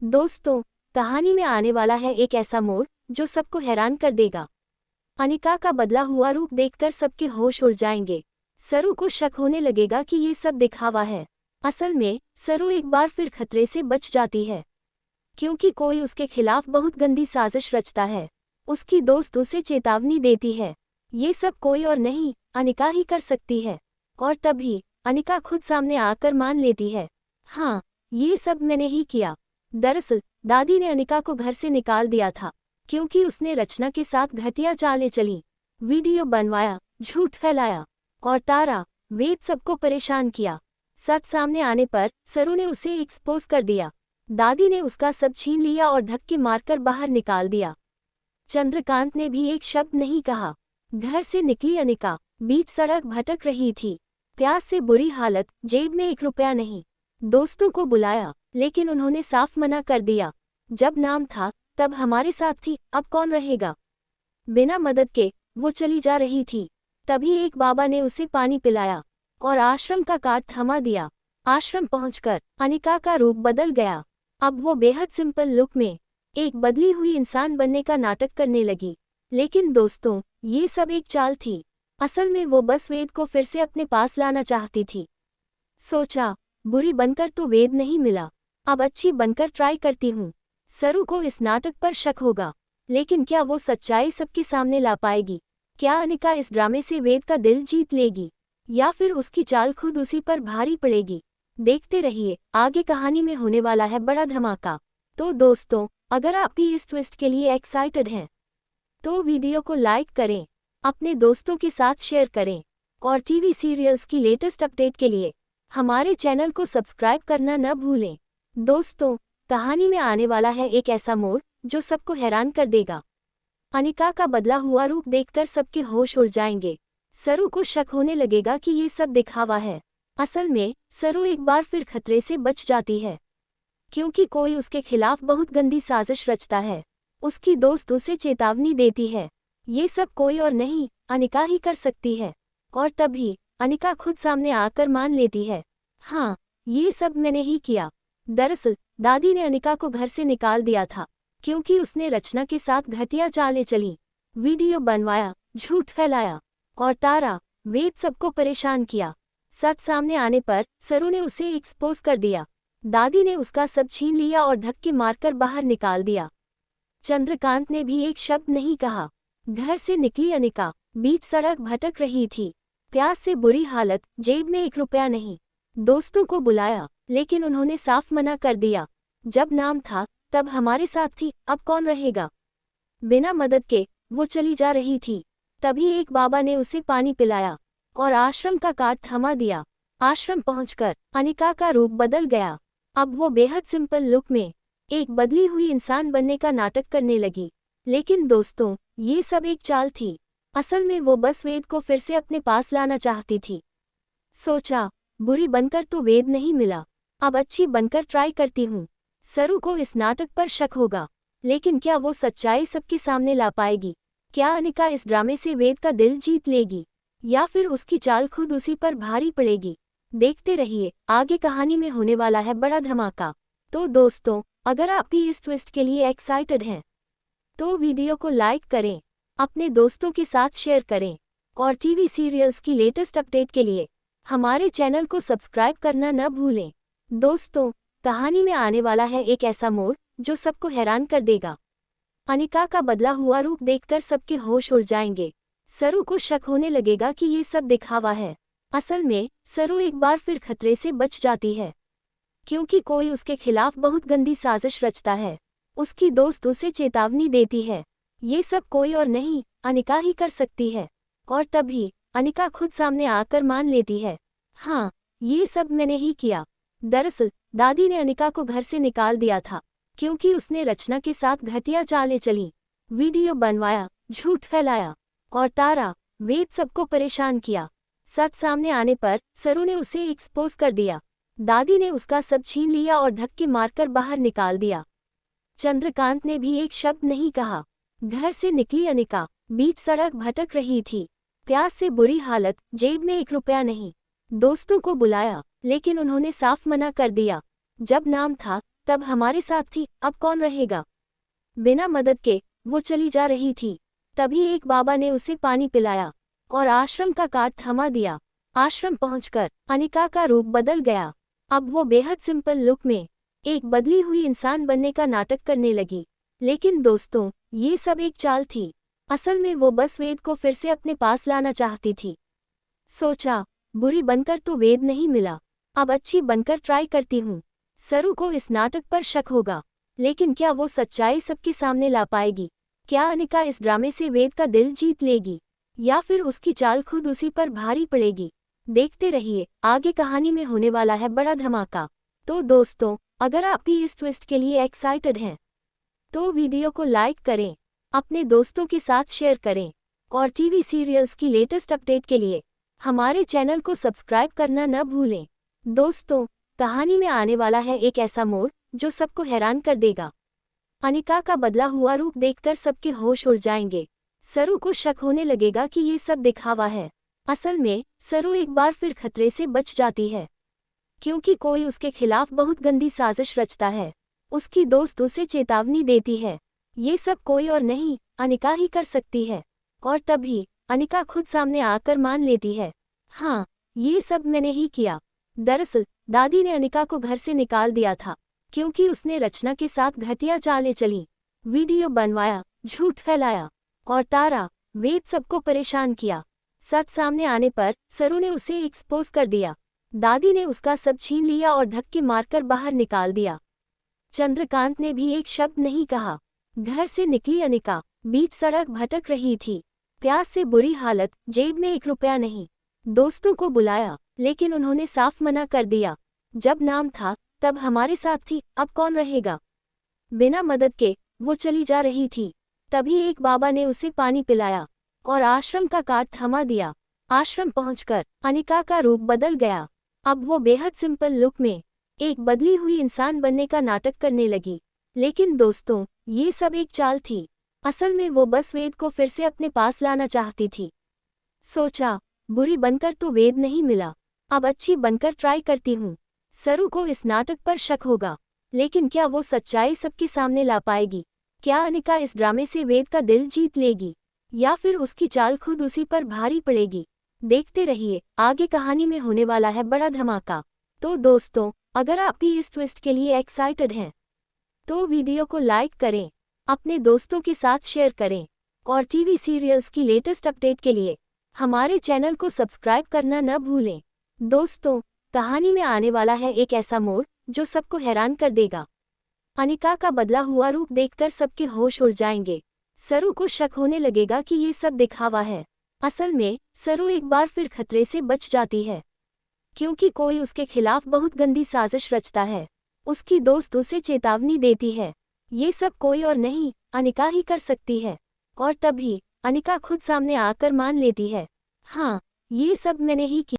दोस्तों, कहानी में आने वाला है एक ऐसा मोड़ जो सबको हैरान कर देगा। अनिका का बदला हुआ रूप देखकर सबके होश उड़ जाएंगे। सरू को शक होने लगेगा कि ये सब दिखावा है। असल में सरू एक बार फिर खतरे से बच जाती है, क्योंकि कोई उसके खिलाफ बहुत गंदी साजिश रचता है। उसकी दोस्त उसे चेतावनी देती है। ये सब कोई और नहीं, अनिका ही कर सकती है। और तभी अनिका खुद सामने आकर मान लेती है, हाँ, ये सब मैंने ही किया। दरअसल दादी ने अनिका को घर से निकाल दिया था, क्योंकि उसने रचना के साथ घटिया चालें चली, वीडियो बनवाया, झूठ फैलाया और तारा वेद सबको परेशान किया। सच सामने आने पर सरू ने उसे एक्सपोज कर दिया। दादी ने उसका सब छीन लिया और धक्के मारकर बाहर निकाल दिया। चंद्रकांत ने भी एक शब्द नहीं कहा। घर से निकली अनिका बीच सड़क भटक रही थी। प्यास से बुरी हालत, जेब में 1 रुपया नहीं। दोस्तों को बुलाया, लेकिन उन्होंने साफ मना कर दिया। जब नाम था तब हमारे साथ थी, अब कौन रहेगा। बिना मदद के वो चली जा रही थी। तभी एक बाबा ने उसे पानी पिलाया और आश्रम का कार्ड थमा दिया। आश्रम पहुंचकर अनिका का रूप बदल गया। अब वो बेहद सिंपल लुक में एक बदली हुई इंसान बनने का नाटक करने लगी। लेकिन दोस्तों, ये सब एक चाल थी। असल में वो बस वेद को फिर से अपने पास लाना चाहती थी। सोचा, बुरी बनकर तो वेद नहीं मिला, अब अच्छी बनकर ट्राई करती हूँ। सरू को इस नाटक पर शक होगा, लेकिन क्या वो सच्चाई सबके सामने ला पाएगी। क्या अनिका इस ड्रामे से वेद का दिल जीत लेगी, या फिर उसकी चाल खुद उसी पर भारी पड़ेगी। देखते रहिए, आगे कहानी में होने वाला है बड़ा धमाका। तो दोस्तों, अगर आप भी इस ट्विस्ट के लिए एक्साइटेड हैं तो वीडियो को लाइक करें, अपने दोस्तों के साथ शेयर करें और टीवी सीरियल्स की लेटेस्ट अपडेट के लिए हमारे चैनल को सब्सक्राइब करना न भूलें। दोस्तों, कहानी में आने वाला है एक ऐसा मोड़ जो सबको हैरान कर देगा। अनिका का बदला हुआ रूप देखकर सबके होश उड़ जाएंगे। सरू को शक होने लगेगा कि ये सब दिखावा है। असल में सरू एक बार फिर खतरे से बच जाती है, क्योंकि कोई उसके खिलाफ बहुत गंदी साजिश रचता है। उसकी दोस्त उसे चेतावनी देती है। ये सब कोई और नहीं, अनिका ही कर सकती है। और तभी अनिका खुद सामने आकर मान लेती है, हाँ, ये सब मैंने ही किया। दरअसल दादी ने अनिका को घर से निकाल दिया था, क्योंकि उसने रचना के साथ घटिया चालें चली, वीडियो बनवाया, झूठ फैलाया और तारा वेद सबको परेशान किया। सच सामने आने पर सरू ने उसे एक्सपोज कर दिया। दादी ने उसका सब छीन लिया और धक्के मारकर बाहर निकाल दिया। चंद्रकांत ने भी एक शब्द नहीं कहा। घर से निकली अनिका बीच सड़क भटक रही थी। प्यास से बुरी हालत, जेब में 1 रुपया नहीं। दोस्तों को बुलाया, लेकिन उन्होंने साफ मना कर दिया। जब नाम था तब हमारे साथ थी, अब कौन रहेगा। बिना मदद के वो चली जा रही थी। तभी एक बाबा ने उसे पानी पिलाया और आश्रम का कार्ड थमा दिया। आश्रम पहुंचकर अनिका का रूप बदल गया। अब वो बेहद सिंपल लुक में एक बदली हुई इंसान बनने का नाटक करने लगी। लेकिन दोस्तों, ये सब एक चाल थी। असल में वो बस वेद को फिर से अपने पास लाना चाहती थी। सोचा, बुरी बनकर तो वेद नहीं मिला, अब अच्छी बनकर ट्राई करती हूँ। सरू को इस नाटक पर शक होगा, लेकिन क्या वो सच्चाई सबके सामने ला पाएगी। क्या अनिका इस ड्रामे से वेद का दिल जीत लेगी, या फिर उसकी चाल खुद उसी पर भारी पड़ेगी। देखते रहिए, आगे कहानी में होने वाला है बड़ा धमाका। तो दोस्तों, अगर आप भी इस ट्विस्ट के लिए एक्साइटेड हैं तो वीडियो को लाइक करें, अपने दोस्तों के साथ शेयर करें और टीवी सीरियल्स की लेटेस्ट अपडेट के लिए हमारे चैनल को सब्सक्राइब करना न भूलें। दोस्तों, कहानी में आने वाला है एक ऐसा मोड़ जो सबको हैरान कर देगा। अनिका का बदला हुआ रूप देखकर सबके होश उड़ जाएंगे। सरू को शक होने लगेगा कि ये सब दिखावा है। असल में सरू एक बार फिर खतरे से बच जाती है, क्योंकि कोई उसके खिलाफ बहुत गंदी साजिश रचता है। उसकी दोस्त उसे चेतावनी देती है। ये सब कोई और नहीं, अनिका ही कर सकती है। और तभी अनिका खुद सामने आकर मान लेती है, हाँ, ये सब मैंने ही किया। दरअसल दादी ने अनिका को घर से निकाल दिया था, क्योंकि उसने रचना के साथ घटिया चालें चली, वीडियो बनवाया, झूठ फैलाया और तारा वेद सबको परेशान किया। सच सामने आने पर सरू ने उसे एक्सपोज कर दिया। दादी ने उसका सब छीन लिया और धक्के मारकर बाहर निकाल दिया। चंद्रकांत ने भी एक शब्द नहीं कहा। घर से निकली अनिका बीच सड़क भटक रही थी। प्यास से बुरी हालत, जेब में 1 रुपया नहीं। दोस्तों को बुलाया, लेकिन उन्होंने साफ मना कर दिया। जब नाम था तब हमारे साथ थी, अब कौन रहेगा। बिना मदद के वो चली जा रही थी। तभी एक बाबा ने उसे पानी पिलाया और आश्रम का कार्ड थमा दिया। आश्रम पहुंचकर अनिका का रूप बदल गया। अब वो बेहद सिंपल लुक में एक बदली हुई इंसान बनने का नाटक करने लगी। लेकिन दोस्तों, ये सब एक चाल थी। असल में वो बस वेद को फिर से अपने पास लाना चाहती थी। सोचा, बुरी बनकर तो वेद नहीं मिला, अब अच्छी बनकर ट्राई करती हूँ। सरू को इस नाटक पर शक होगा, लेकिन क्या वो सच्चाई सबके सामने ला पाएगी? क्या अनिका इस ड्रामे से वेद का दिल जीत लेगी, या फिर उसकी चाल खुद उसी पर भारी पड़ेगी? देखते रहिए, आगे कहानी में होने वाला है बड़ा धमाका। तो दोस्तों, अगर आप भी इस ट्विस्ट के लिए एक्साइटेड हैं, तो वीडियो को लाइक करें, अपने दोस्तों के साथ शेयर करें, और टीवी सीरियल्स की लेटेस्ट अपडेट के लिए हमारे चैनल को सब्सक्राइब करना न भूलें। दोस्तों, कहानी में आने वाला है एक ऐसा मोड़ जो सबको हैरान कर देगा। अनिका का बदला हुआ रूप देखकर सबके होश उड़ जाएंगे। सरू को शक होने लगेगा कि ये सब दिखावा है। असल में सरू एक बार फिर खतरे से बच जाती है, क्योंकि कोई उसके खिलाफ बहुत गंदी साजिश रचता है। उसकी दोस्त उसे चेतावनी देती है। ये सब कोई और नहीं, अनिका ही कर सकती है। और तभी अनिका खुद सामने आकर मान लेती है, हाँ, ये सब मैंने ही किया। दरअसल दादी ने अनिका को घर से निकाल दिया था, क्योंकि उसने रचना के साथ घटिया चालें चली, वीडियो बनवाया, झूठ फैलाया और तारा वेद सबको परेशान किया। सच सामने आने पर सरू ने उसे एक्सपोज कर दिया। दादी ने उसका सब छीन लिया और धक्के मारकर बाहर निकाल दिया। चंद्रकांत ने भी एक शब्द नहीं कहा। घर से निकली अनिका बीच सड़क भटक रही थी, प्यास से बुरी हालत, जेब में 1 रुपया नहीं। दोस्तों को बुलाया, लेकिन उन्होंने साफ मना कर दिया। जब नाम था तब हमारे साथ थी, अब कौन रहेगा। बिना मदद के वो चली जा रही थी। तभी एक बाबा ने उसे पानी पिलाया और आश्रम का कार्ड थमा दिया। आश्रम पहुंचकर अनिका का रूप बदल गया। अब वो बेहद सिंपल लुक में एक बदली हुई इंसान बनने का नाटक करने लगी। लेकिन दोस्तों, ये सब एक चाल थी। असल में वो बस वेद को फिर से अपने पास लाना चाहती थी। सोचा, बुरी बनकर तो वेद नहीं मिला, अब अच्छी बनकर ट्राई करती हूँ। सरू को इस नाटक पर शक होगा, लेकिन क्या वो सच्चाई सबके सामने ला पाएगी? क्या अनिका इस ड्रामे से वेद का दिल जीत लेगी, या फिर उसकी चाल खुद उसी पर भारी पड़ेगी? देखते रहिए, आगे कहानी में होने वाला है बड़ा धमाका। तो दोस्तों, अगर आप भी इस ट्विस्ट के लिए एक्साइटेड हैं, तो वीडियो को लाइक करें, अपने दोस्तों के साथ शेयर करें, और टीवी सीरियल्स की लेटेस्ट अपडेट के लिए हमारे चैनल को सब्सक्राइब करना न भूलें। दोस्तों, कहानी में आने वाला है एक ऐसा मोड़ जो सबको हैरान कर देगा। अनिका का बदला हुआ रूप देखकर सबके होश उड़ जाएंगे। सरू को शक होने लगेगा कि ये सब दिखावा है। असल में सरू एक बार फिर खतरे से बच जाती है, क्योंकि कोई उसके खिलाफ बहुत गंदी साजिश रचता है। उसकी दोस्त उसे चेतावनी देती है। ये सब कोई और नहीं, अनिका ही कर सकती है। और तभी अनिका खुद सामने आकर मान लेती है, हाँ, ये सब मैंने ही किया।